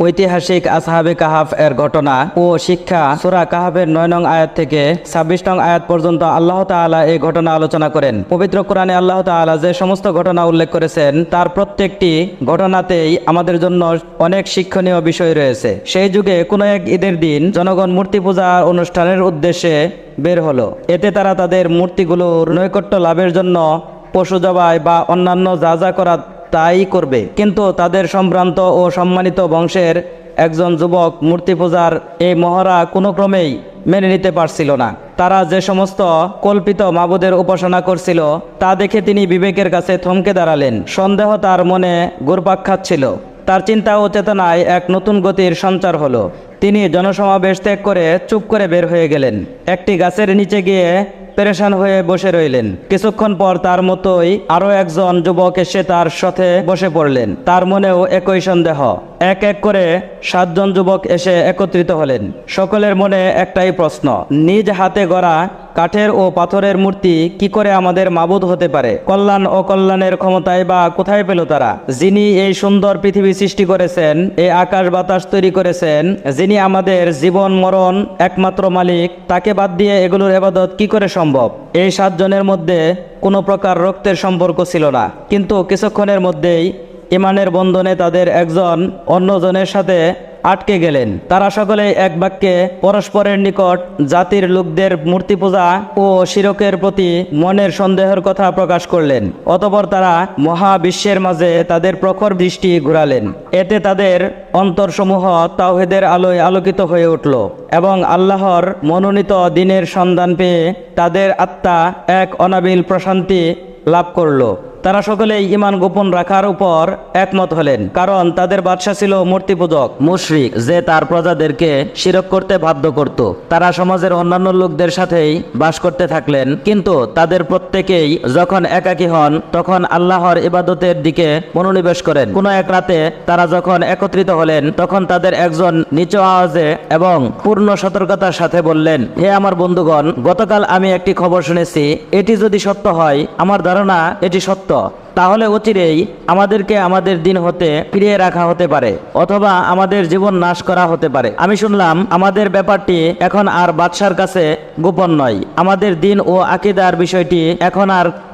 ঐতিহাসিক আসহাবে কাহাফ এর ঘটনা ও শিক্ষা সূরা কাহাফের 9 নং আয়াত থেকে 26 নং আয়াত পর্যন্ত আল্লাহ তাআলা এই ঘটনা আলোচনা করেন। পবিত্র কোরআনে আল্লাহ তাআলা যে সমস্ত ঘটনা উল্লেখ করেছেন তার প্রত্যেকটি ঘটনাতেই আমাদের জন্য অনেক শিক্ষণীয় বিষয় রয়েছে। সেই যুগে কোনো এক ঈদের দিন জনগণ মূর্তি পূজা অনুষ্ঠানের উদ্দেশ্যে বের হলো। এতে তারা তাদের মূর্তিগুলোর নৈকট্য লাভের জন্য পশু জবাই বা অন্যান্য যা যা করা তাই করবে। কিন্তু তাদের সম্ভ্রান্ত ও সম্মানিত বংশের একজন যুবক মূর্তি পূজার এই মহড়া কোনো ক্রমেই মেনে নিতে পারছিল না। তারা যে সমস্ত কল্পিত মাবুদের উপাসনা করছিল তা দেখে তিনি বিবেকের কাছে থমকে দাঁড়ালেন। সন্দেহ তার মনে ঘুরপাক খাচ্ছিল। তার চিন্তা ও চেতনায় এক নতুন গতির সঞ্চার হলো। তিনি জনসমাবেশ ত্যাগ করে চুপ করে বের হয়ে গেলেন। একটি গাছের নিচে গিয়ে পেরেশান হয়ে বসে রইলেন। কিছুক্ষণ পর তার মতোই আরো একজন যুবক এসে তার সাথে বসে পড়লেন। তার মনেও একই সন্দেহ। এক এক করে 7 জন যুবক এসে একত্রিত হলেন। সকলের মনে একটাই প্রশ্ন, নিজ হাতে গড়া কাঠের ও পাথরের মূর্তি কি করে আমাদের মাবুদ হতে পারে? কল্যাণ ও কল্যাণের ক্ষমতায় বা কোথায় পেল তারা? যিনি এই সুন্দর পৃথিবী সৃষ্টি করেছেন, এই আকাশ বাতাস তৈরি করেছেন, যিনি আমাদের জীবন মরণ একমাত্র মালিক, তাকে বাদ দিয়ে এগুলোর ইবাদত কি করে সম্ভব? এই 7 জনের মধ্যে কোনো প্রকার রক্তের সম্পর্ক ছিল না, কিন্তু কিছুক্ষণের মধ্যেই ইমানের বন্ধনে তাদের একজন অন্যজনের সাথে আটকে গেলেন। তারা সকলে এক বাক্যে পরস্পরের নিকট জাতির লোকদের মূর্তি পূজা ও শিরকের প্রতি মনের সন্দেহের কথা প্রকাশ করলেন। অতঃপর তারা মহাবিশ্বের মাঝে তাদের প্রখর দৃষ্টি ঘুরালেন। এতে তাদের অন্তরসমূহ তাওহীদের আলোয় আলোকিত হয়ে উঠল এবং আল্লাহর মনোনীত দিনের সন্ধান পেয়ে তাদের আত্মা এক অনাবিল প্রশান্তি লাভ করল। তারা সকলেই ঈমান গোপন রাখার উপর একমত হলেন, কারণ তাদের বাদশা ছিল মূর্তি পূজক মুশরিক, যে তার প্রজাদেরকে শিরক করতে বাধ্য করত। তারা সমাজের অন্যান্য লোকদের সাথেই বাস করতে থাকলেন, কিন্তু তাদের প্রত্যেকেই যখন একাকী হন তখন আল্লাহর ইবাদতের দিকে মনোনিবেশ করেন। কোনো এক রাতে তারা যখন একত্রিত হলেন তখন তাদের একজন নিচু আওয়াজে এবং পূর্ণ সতর্কতার সাথে বললেন, হে আমার বন্ধুগণ, গতকাল আমি একটি খবর শুনেছি। এটি যদি সত্য হয়, আমার ধারণা এটি সত্য, তাহলে অচিরেই আমাদেরকে আমাদের দিন হতে ফিরিয়ে রাখা হতে পারে, অথবা আমাদের জীবন নাশ করা হতে পারে। আমি শুনলাম আমাদের ব্যাপারটি এখন আর বাদশার কাছে গোপন নয়। আমাদের দিন ও আকীদার বিষয়টি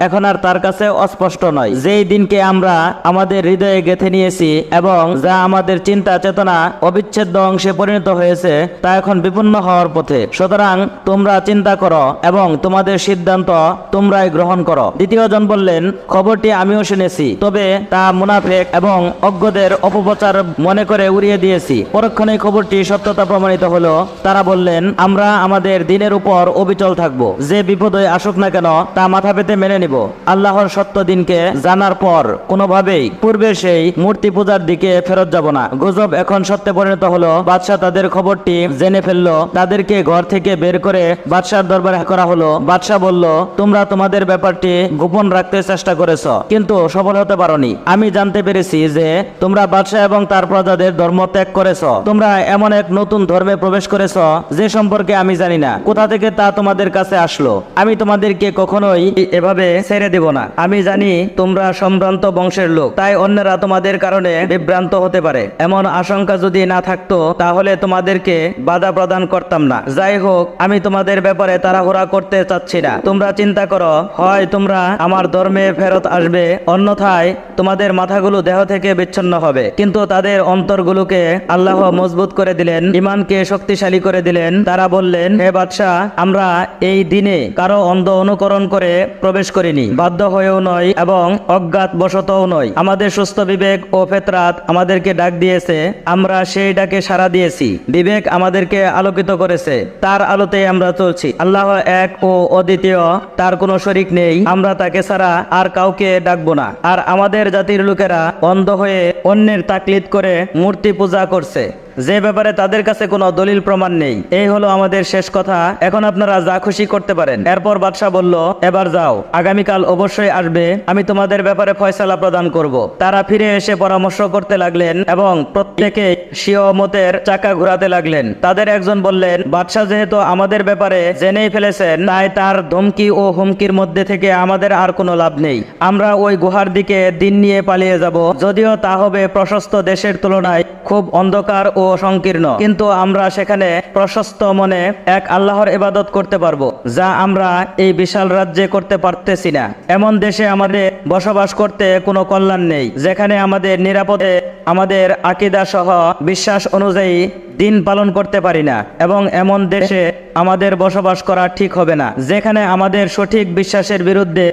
এখন আর তার কাছে অস্পষ্ট নয়। যেই দিনকে আমরা আমাদের হৃদয়ে গেঁথে নিয়েছি এবং যা আমাদের চিন্তা চেতনা অবিচ্ছেদ্য অংশে পরিণত হয়েছে তা এখন বিপন্ন হওয়ার পথে। সুতরাং তোমরা চিন্তা করো এবং তোমাদের সিদ্ধান্ত তোমরাই গ্রহণ করো। দ্বিতীয় জন বললেন, খবরটি আমিও শুনেছি, তবে তা মুনাফিক এবং অজ্ঞদের অপপ্রচার মনে করে উড়িয়ে দিয়েছি। পরক্ষণে খবরটি সত্যতা প্রমাণিত হলো। তারা বললেন, আমরা আমাদের দিনের উপর অবিচল থাকব। যে বিপদই আসুক না কেন তা মাথা পেতে মেনে নিব। আল্লাহর সত্য দিনকে জানার পর কোনোভাবেই পূর্বে সেই মূর্তি পূজার দিকে ফেরত যাব না। গুজব এখন সত্যে পরিণত হলো। বাদশাহ তাদের খবরটি জেনে ফেললো। তাদেরকে ঘর থেকে বের করে বাদশার দরবারে করা হলো। বাদশাহ বলল, তোমরা তোমাদের ব্যাপারটি গোপন রাখতে চেষ্টা করেছ, কিন্তু সফল হতে পারোনি। আমি জানতে পেরেছি যে তোমরা বাদশাহ এবং তার প্রজাদের ধর্ম ত্যাগ করেছ। তোমরা এমন এক নতুন ধর্মে প্রবেশ করেছ যে সম্পর্কে আমি জানি না। কোথা থেকে তা তোমাদের কাছে আসলো? আমি তোমাদেরকে কখনোই এভাবে ছেড়ে দেব না। আমি জানি তোমরা সম্ভ্রান্ত বংশের লোক, তাই অন্যরা তোমাদের কারণে বিভ্রান্ত হতে পারে। এমন আশঙ্কা যদি না থাকতো তাহলে তোমাদেরকে বাধা প্রদান করতাম না। যাই হোক, আমি তোমাদের ব্যাপারে তাড়াহুড়া করতে চাচ্ছি না। তোমরা চিন্তা করো, হয় তোমরা আমার ধর্মে ফেরত আসবে, অন্যথায় তোমাদের মাথাগুলো দেহ থেকে বিচ্ছিন্ন হবে। কিন্তু তাদের অন্তরগুলোকে আল্লাহ মজবুত করে দিলেন, ঈমানকে শক্তিশালী করে দিলেন। তারা বললেন, হে বাদশাহ, আমরা এই দিনে কারো অন্ধ অনুকরণ করে প্রবেশ করিনি, বাধ্য হয়েও নয় এবং অজ্ঞাত বশতও নয়। আমাদের সুস্থ বিবেক ও ফেতরাত আমাদেরকে ডাক দিয়েছে, আমরা সেই ডাকে সাড়া দিয়েছি। বিবেক আমাদেরকে আলোকিত করেছে, তার আলোতে আমরা চলছি। আল্লাহ এক ও অদ্বিতীয়, তার কোনো শরীক নেই। আমরা তাকে ছাড়া আর কাউকে ডাকবো না। আর আমাদের জাতির লোকেরা অন্ধ হয়ে অন্যের তাকলিদ করে মূর্তি পূজা করছে। যে ব্যাপারে তাদের কাছে কোনো দলিল প্রমাণ নেই। এই হলো আমাদের শেষ কথা, এখন আপনারা যা খুশি করতে পারেন। এরপর বাদশাহ বলল, এবার যাও, আগামীকাল অবশ্যই আসবে, আমি তোমাদের ব্যাপারে ফয়সালা প্রদান করব। তারা ফিরে এসে পরামর্শ করতে লাগলেন এবং প্রত্যেকে স্বীয় মতের চাকা ঘোরাতে লাগলেন। তাদের একজন বললেন, বাদশাহ যেহেতু আমাদের ব্যাপারে জেনেই ফেলেছেন, তাই তার ধমকি ও হুমকির মধ্যে থেকে আমাদের আর কোনো লাভ নেই। আমরা ওই গুহার দিকে দিন নিয়ে পালিয়ে যাব, যদিও তা হবে প্রশস্ত দেশের তুলনায় খুব অন্ধকার ও সংকীর্ণ, কিন্তু আমরা সেখানে প্রশস্ত মনে এক আল্লাহর ইবাদত করতে পারবো, যা আমরা এই বিশাল রাজ্যে করতে পারতেছি না। এমন দেশে আমাদের বসবাস করতে কোনো কল্যাণ নেই, যেখানে আমাদের নিরাপদে আমাদের আকীদা সহ বিশ্বাস অনুযায়ী দিন পালন করতে পারি না, এবং এমন দেশে আমাদের বসবাস করা ঠিক হবে না, যেখানে আমাদের সঠিক বিশ্বাসের বিরুদ্ধে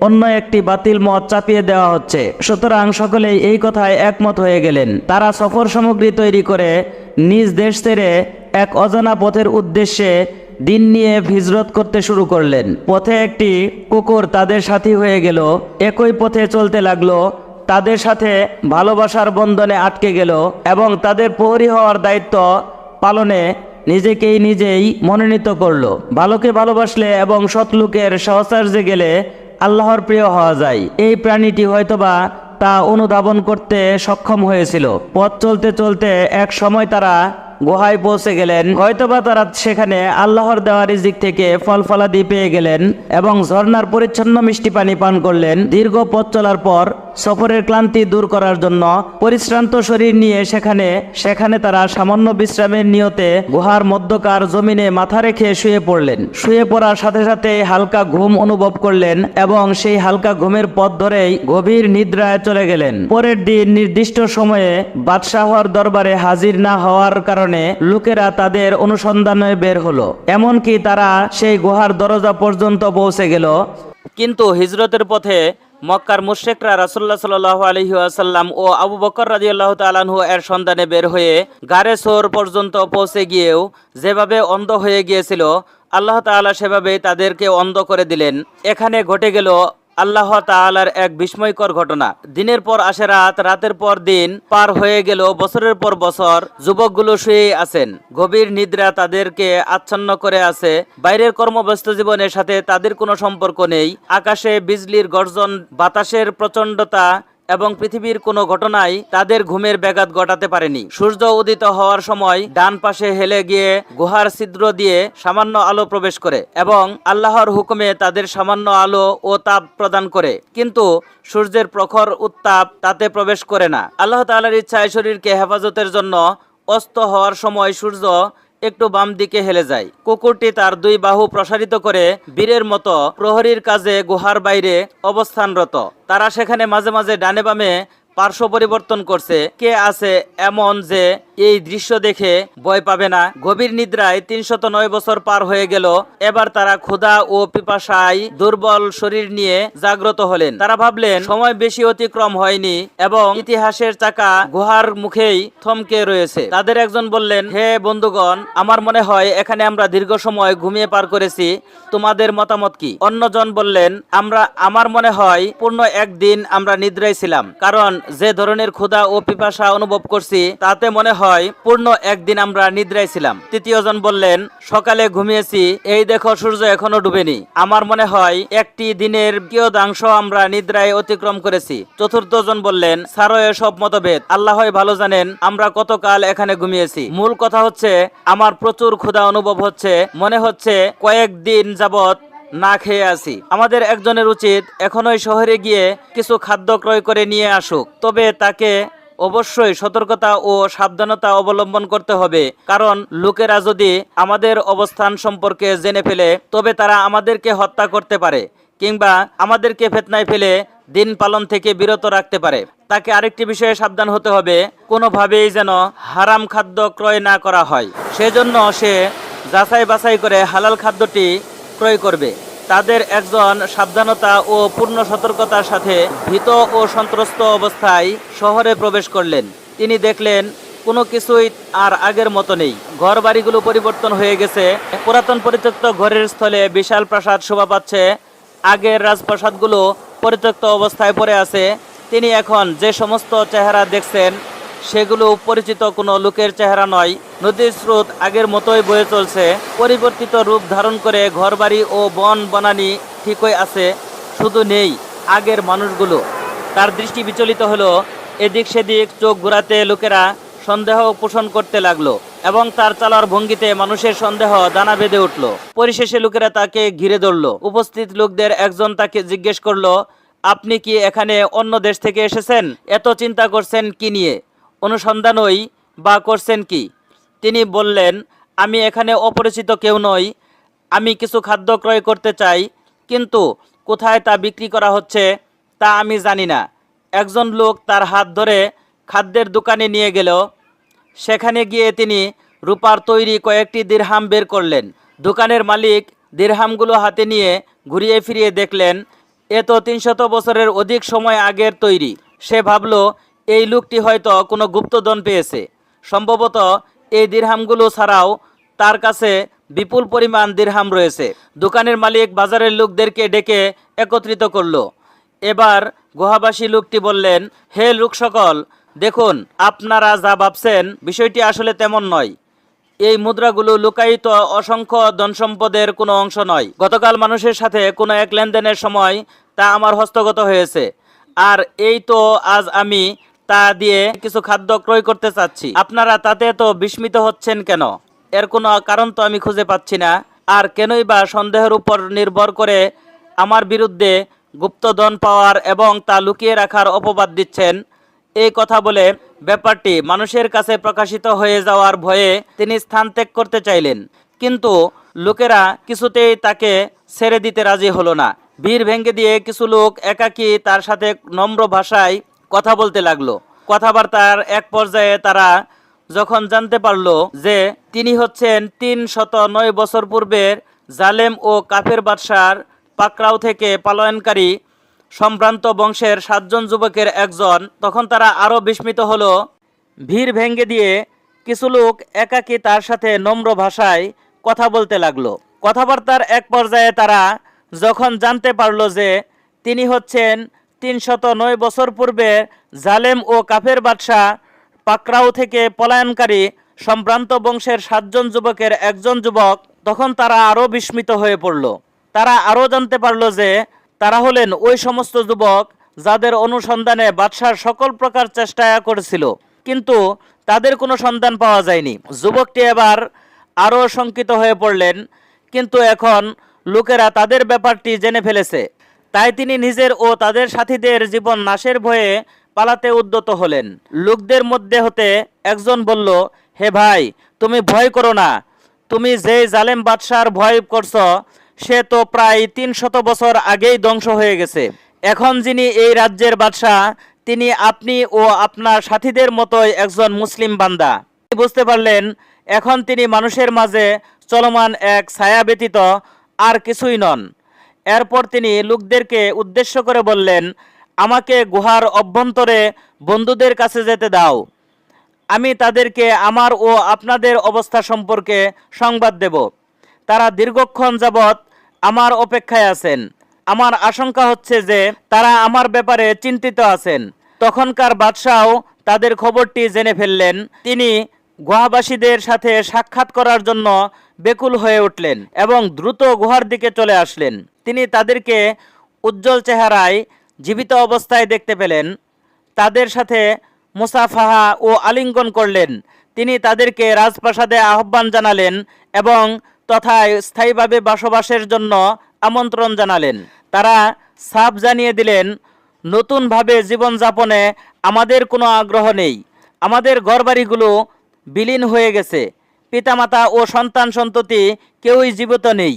অন্য একটি বাতিল মত চাপিয়ে দেওয়া হচ্ছে। সুতরাং সকলেই এই কথায় একমত হয়ে গেলেন। তারা সফর সামগ্রী তৈরি করে নিজ দেশ ছেড়ে এক অজানা পথের উদ্দেশ্যে দিন নিয়ে হিজরত করতে শুরু করলেন। পথে একটি কুকুর তাদের সাথী হয়ে গেল, একই পথে চলতে লাগলো, তাদের সাথে ভালোবাসার বন্ধনে আটকে গেল এবং তাদের প্রহরী হওয়ার দায়িত্ব পালনে নিজেকেই নিজেই মনোনীত করলো। ভালোকে ভালোবাসলে এবং সৎলোকের সহচর্যে গেলে আল্লাহর প্রিয় হওয়া যায়। এই প্রাণীটি হয়তোবা তা অনুধাবন করতে সক্ষম হয়েছিল। পথ চলতে চলতে এক সময় তারা গুহায় পৌঁছে গেলেন। হয়তোবা তারা সেখানে আল্লাহর দেওয়া রিজিক থেকে ফল ফলাদি পেয়ে গেলেন এবং ঝর্ণার পরিচ্ছন্ন মিষ্টি পানি পান করলেন। দীর্ঘ পথ চলার পর সফরের ক্লান্তি দূর করার জন্য পরিশ্রান্ত শরীর নিয়ে সেখানে তারা সামান্য বিশ্রামের নিয়তে গুহার মধ্যকার জমিনে মাথা রেখে শুয়ে পড়লেন। শুয়ে পড়ার সাথে সাথে হালকা ঘুম অনুভব করলেন এবং সেই হালকা ঘুমের পথ ধরেই গভীর নিদ্রায় চলে গেলেন। পরের দিন নির্দিষ্ট সময়ে বাদশাহর দরবারে হাজির না হওয়ার কারণে লোকেরা তাদের অনুসন্ধানে বের হলো। এমনকি তারা সেই গুহার দরজা পর্যন্ত পৌঁছে গেল, কিন্তু হিজরতের পথে মক্কার মুশরিকরা রাসূলুল্লাহ সাল্লাল্লাহু আলাইহি ওয়াসাল্লাম ও আবু বকর রাদিয়াল্লাহু তাআলা আনহু এর সন্ধানে বের হয়ে গারে সোর পর্যন্ত পৌঁছে গিয়েও যেভাবে অন্ধ হয়ে গিয়েছিল, আল্লাহ তাআলা সেভাবে তাদেরকে অন্ধ করে দিলেন। এখানে ঘটে গেল আল্লাহ তাআলার এক বিস্ময়কর ঘটনা। দিনের পর আসে রাত, রাতের পর দিন পার হয়ে গেল, বছরের পর বছর। যুবকগুলো শুয়েই আছেন, গভীর নিদ্রা তাদেরকে আচ্ছন্ন করে আছে। বাইরের কর্মব্যস্ত জীবনের সাথে তাদের কোনো সম্পর্ক নেই। আকাশে বিজলির গর্জন, বাতাসের প্রচণ্ডতা এবং পৃথিবীর কোনো ঘটনাই তাদের ঘুমের ব্যাঘাত ঘটাতে পারেনি। সূর্য উদিত হওয়ার সময় ডান পাশে হেলে গিয়ে গুহার ছিদ্র দিয়ে সামান্য আলো প্রবেশ করে এবং আল্লাহর হুকুমে তাদের সামান্য আলো ও তাপ প্রদান করে, কিন্তু সূর্যের প্রখর উত্তাপ তাতে প্রবেশ করে না। আল্লাহ তাআলার ইচ্ছায় শরীরকে হেফাজতের জন্য অস্ত হওয়ার সময় সূর্য একটু বাম দিকে হেলে যায়। কুকুরটি তার দুই বাহু প্রসারিত করে বীরের মতো প্রহরীর কাজে গুহার বাইরে অবস্থানরত। তারা সেখানে মাঝে মাঝে ডানে বামে পার্শ্ব পরিবর্তন করছে। কে আছে এমন যে এই দৃশ্য দেখে ভয় পাবে না? গভীর নিদ্রায় ৩০৯ বছর পার হয়ে গেল। এবার তারা ক্ষুধা ও পিপাসায় দুর্বল শরীর নিয়ে জাগ্রত হলেন। তারা ভাবলেন সময় বেশি অতিক্রম হয়নি এবং ইতিহাসের চাকা গুহার মুখেই থমকে রয়েছে। তাদের একজন বললেন, হে বন্ধুগণ, আমার মনে হয় এখানে আমরা দীর্ঘ সময় ঘুমিয়ে পার করেছি, তোমাদের মতামত কি? অন্যজন বললেন, আমার মনে হয় পূর্ণ একদিন আমরা নিদ্রায় ছিলাম, কারণ যে ধরনের ক্ষুধা ও পিপাসা অনুভব করছি তাতে মনে হয় পূর্ণ একদিন আমরা নিদ্রায় ছিলাম। তৃতীয় জন বললেন, সকালে ঘুমিয়েছি, এই দেখো সূর্য এখনো ডুবেনি, আমার মনে হয় একটি দিনের কিয়দাংশ আমরা নিদ্রায় অতিক্রম করেছি। চতুর্থ জন বললেন, ছাড়ো এসব মতভেদ, আল্লাহই ভালো জানেন আমরা কতকাল এখানে ঘুমিয়েছি। মূল কথা হচ্ছে আমার প্রচুর ক্ষুধা অনুভব হচ্ছে, মনে হচ্ছে কয়েকদিন যাবত না খেয়ে আছি। আমাদের একজনের উচিত এখনই শহরে গিয়ে কিছু খাদ্য ক্রয় করে নিয়ে আসুক, তবে তাকে অবশ্যই সতর্কতা ও সাবধানতা অবলম্বন করতে হবে, কারণ লোকেরা যদি আমাদের অবস্থান সম্পর্কে জেনে ফেলে তবে তারা আমাদেরকে হত্যা করতে পারে কিংবা আমাদেরকে ফিতনায় ফেলে দিন পালন থেকে বিরত রাখতে পারে। তাকে আরেকটি বিষয়ে সাবধান হতে হবে, কোনোভাবেই যেন হারাম খাদ্য ক্রয় না করা হয়। সেজন্য সে যাচাই বাছাই করে হালাল খাদ্যটি ক্রয় করবে। তাদের একজন সাবধানতা ও পূর্ণ সতর্কতার সাথে ভীত ও সন্ত্রস্ত অবস্থায় শহরে প্রবেশ করলেন। তিনি দেখলেন কোনো কিছুই আর আগের মতো নেই। ঘর বাড়িগুলো পরিবর্তন হয়ে গেছে। পুরাতন পরিত্যক্ত ঘরের স্থলে বিশাল প্রাসাদ শোভা পাচ্ছে। আগের রাজপ্রাসাদগুলো পরিত্যক্ত অবস্থায় পড়ে আছে। তিনি এখন যে সমস্ত চেহারা দেখছেন সেগুলো পরিচিত কোনো লোকের চেহারা নয়। নদীর স্রোত আগের মতোই বয়ে চলছে, পরিবর্তিত রূপ ধারণ করে ঘরবাড়ি ও বন বনানি ঠিকই আছে, শুধু নেই আগের মানুষগুলো। তার দৃষ্টি বিচলিত হলো, এদিক সেদিক চোখ ঘোরাতে লোকেরা সন্দেহ পোষণ করতে লাগলো এবং তার চলার ভঙ্গিতে মানুষের সন্দেহ দানা বেঁধে উঠল। পরিশেষে লোকেরা তাকে ঘিরে ধরল। উপস্থিত লোকদের একজন তাকে জিজ্ঞেস করলো, আপনি কি এখানে অন্য দেশ থেকে এসেছেন? এত চিন্তা করছেন কি নিয়ে? অনুসন্ধানই বা করছেন কি? তিনি বললেন, আমি এখানে অপরিচিত কেউ নই, আমি কিছু খাদ্য ক্রয় করতে চাই, কিন্তু কোথায় তা বিক্রি করা হচ্ছে তা আমি জানি না। একজন লোক তার হাত ধরে খাদ্যের দোকানে নিয়ে গেল। সেখানে গিয়ে তিনি রূপার তৈরি কয়েকটি দিরহাম বের করলেন। দোকানের মালিক দিরহামগুলো হাতে নিয়ে ঘুরিয়ে ফিরিয়ে দেখলেন এ তো ৩০০ বছরের অধিক সময় আগের তৈরি। সে ভাবল এই লোকটি হয়তো কোনো গুপ্তধন পেয়েছে। সম্ভবত এই দিরহামগুলো ছাড়াও তার কাছে বিপুল পরিমাণ দিরহাম রয়েছে। দোকানের মালিক বাজারের লোকদেরকে ডেকে একত্রিত করল। এবার গুহাবাসী লোকটি বললেন, হে লোক সকল, দেখুন, আপনারা যা ভাবছেন বিষয়টি আসলে তেমন নয়। এই মুদ্রাগুলো লুকায়িত অসংখ্য ধনসম্পদের কোনো অংশ নয়। গতকাল মানুষের সাথে কোনো এক লেনদেনের সময় তা আমার হস্তগত হয়েছে, আর এই তো আজ আমি তা দিয়ে কিছু খাদ্য ক্রয় করতে চাচ্ছি। আপনারা তাতে তো বিস্মিত হচ্ছেন কেন? এর কোনো কারণ তো আমি খুঁজে পাচ্ছি না। আর কেনই বা সন্দেহের উপর নির্ভর করে আমার বিরুদ্ধে গুপ্তধন পাওয়ার এবং তা লুকিয়ে রাখার অপবাদ দিচ্ছেন? এই কথা বলে ব্যাপারটি মানুষের কাছে প্রকাশিত হয়ে যাওয়ার ভয়ে তিনি স্থান ত্যাগ করতে চাইলেন, কিন্তু লোকেরা কিছুতেই তাকে ছেড়ে দিতে রাজি হলো না। ভিড় ভেঙে দিয়ে কিছু লোক একাকী তার সাথে নম্র ভাষায় কথা বলতে লাগলো। কথাবার্তার এক পর্যায়ে তারা যখন জানতে পারল যে তিনি হচ্ছেন ৩০৯ বছর পূর্বের জালেম ও কাফের বাদশার পাকড়াও থেকে পলায়নকারী সম্ভ্রান্ত বংশের ৭ জন যুবকের একজন, তখন তারা আরও বিস্মিত হলো। ভিড় ভেঙে দিয়ে কিছু লোক একাকী তার সাথে নম্র ভাষায় কথা বলতে লাগলো। কথাবার্তার এক পর্যায়ে তারা যখন জানতে পারল যে তিনি হচ্ছেন ৩০৯ বছর পূর্বে জালেম ও কাফের বাদশাহ পাকড়াও থেকে পলায়নকারী সম্ভ্রান্ত বংশের ৭ জন যুবকের একজন যুবক, তখন তারা আরও বিস্মিত হয়ে পড়ল। তারা আরও জানতে পারল যে তারা হলেন ওই সমস্ত যুবক যাদের অনুসন্ধানে বাদশার সকল প্রকার চেষ্টা করেছিল, কিন্তু তাদের কোনো সন্ধান পাওয়া যায়নি। যুবকটি এবার আরও শঙ্কিত হয়ে পড়লেন, কিন্তু এখন লোকেরা তাদের ব্যাপারটি জেনে ফেলেছে, তাই তিনি নিজের ও তাদের সাথীদের জীবন নাশের ভয়ে পালাতে উদ্যত হলেন। লোকদের মধ্যে হতে একজন বলল, হে ভাই, তুমি ভয় করো না। তুমি যে জালেম বাদশার ভয় করছো সে তো প্রায় ৩০০ বছর আগেই ধ্বংস হয়ে গেছে। এখন যিনি এই রাজ্যের বাদশাহ তিনি আপনি ও আপনার সাথীদের মতোই একজন মুসলিম বান্দা। বুঝতে পারলেন এখন তিনি মানুষের মাঝে চলমান এক ছায়া ব্যতীত আর কিছুই নন। এরপর তিনি লোকদেরকে উদ্দেশ্য করে বললেন, আমাকে গুহার অভ্যন্তরে বন্ধুদের কাছে যেতে দাও, আমি তাদেরকে আমার ও আপনাদের অবস্থা সম্পর্কে সংবাদ দেব। তারা দীর্ঘক্ষণ যাবৎ আমার অপেক্ষায় আছেন। আমার আশঙ্কা হচ্ছে যে তারা আমার ব্যাপারে চিন্তিত আছেন। তখনকার বাদশাও তাদের খবরটি জেনে ফেললেন। তিনি গুহাবাসীদের সাথে সাক্ষাৎ করার জন্য বেকুল হয়ে উঠলেন এবং দ্রুত গুহার দিকে চলে আসলেন। তিনি তাদেরকে উজ্জ্বল চেহারায় জীবিত অবস্থায় দেখতে পেলেন। তাদের সাথে মুসাফাহা ও আলিঙ্গন করলেন। তিনি তাদেরকে রাজপ্রাসাদে আহ্বান জানালেন এবং তথায় স্থায়ীভাবে বসবাসের জন্য আমন্ত্রণ জানালেন। তারা সাফ জানিয়ে দিলেন, নতুনভাবে জীবনযাপনে আমাদের কোনো আগ্রহ নেই। আমাদের ঘরবাড়িগুলো বিলীন হয়ে গেছে, পিতামাতা ও সন্তান সন্ততি কেউই জীবিত নেই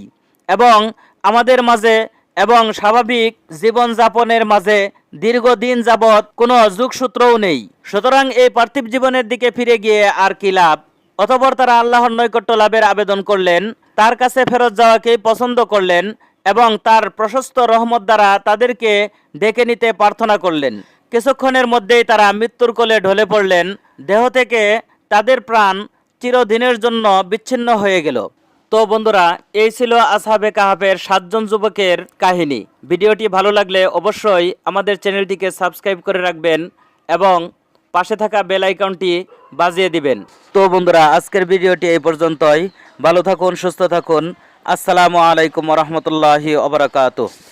এবং আমাদের মাঝে এবং স্বাভাবিক জীবনযাপনের মাঝে দীর্ঘদিন যাবৎ কোনো যোগসূত্রও নেই। সুতরাং এই পার্থিব জীবনের দিকে ফিরে গিয়ে আর কি লাভ? অতঃপর তারা আল্লাহর নৈকট্য লাভের আবেদন করলেন, তার কাছে ফেরত যাওয়াকেই পছন্দ করলেন এবং তার প্রশস্ত রহমত দ্বারা তাদেরকে ডেকে নিতে প্রার্থনা করলেন। কিছুক্ষণের মধ্যেই তারা মৃত্যুর কোলে ঢলে পড়লেন। দেহ থেকে তাদের প্রাণ চিরদিনের জন্য বিচ্ছিন্ন হয়ে গেল। তো বন্ধুরা, এই ছিল আসহাবে কাহাফের ৭ জন যুবকের কাহিনী। ভিডিওটি ভালো লাগলে অবশ্যই আমাদের চ্যানেলটিকে সাবস্ক্রাইব করে রাখবেন এবং পাশে থাকা বেল আইকনটি বাজিয়ে দিবেন। তো বন্ধুরা, আজকের ভিডিওটি এই পর্যন্তই। ভালো থাকুন, সুস্থ থাকুন। আসসালামু আলাইকুম ওয়া রাহমাতুল্লাহি ওয়া বারাকাতুহু।